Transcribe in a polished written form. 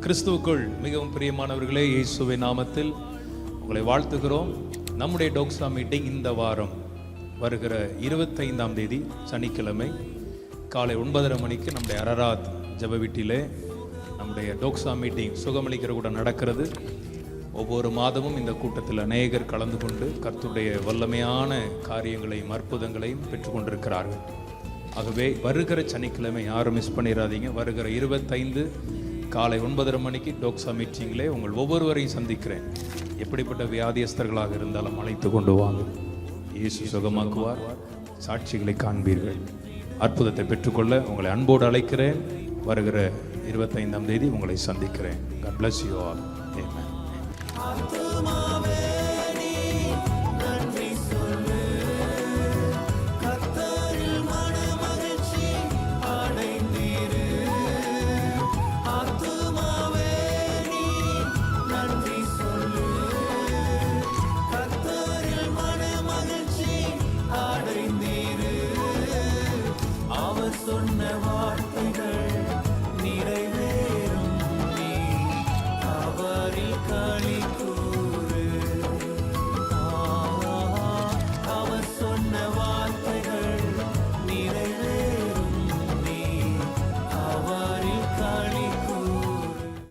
கிறிஸ்துவுக்குள் மிகவும் பிரியமானவர்களே, இயேசுவின் நாமத்தில் உங்களை வாழ்த்துகிறோம். நம்முடைய டோக்ஸா மீட்டிங் இந்த வாரம் வருகிற 25ஆம் தேதி சனிக்கிழமை காலை 9:30 மணிக்கு நம்முடைய அரராத் ஜெப வீட்டிலே நம்முடைய டோக்ஸா மீட்டிங் சுகமளிக்கிற கூட நடக்கிறது. ஒவ்வொரு மாதமும் இந்த கூட்டத்தில் அநேகர் கலந்து கொண்டு கர்த்தருடைய வல்லமையான காரியங்களையும் அற்புதங்களையும் பெற்றுக்கொண்டிருக்கிறார்கள். ஆகவே வருகிற சனிக்கிழமை யாரும் மிஸ் பண்ணிடாதீங்க. வருகிற 25 காலை 9:30 மணிக்கு டோக்ஸா மீட்டிங்கிலே உங்கள் ஒவ்வொருவரையும் சந்திக்கிறேன். எப்படிப்பட்ட வியாதியஸ்தர்களாக இருந்தாலும் அழைத்து கொண்டு வாங்க. இயேசு சுகமாக்குவார். சாட்சிகளை காண்பீர்கள். அற்புதத்தை பெற்றுக்கொள்ள உங்களை அன்போடு அழைக்கிறேன். வருகிற 25ஆம் தேதி உங்களை சந்திக்கிறேன். God bless you all. Amen. சொன்ன வார்த்தைகள் நிறைவேறும். நீ அவரில் களி கூறு. அவர் சொன்ன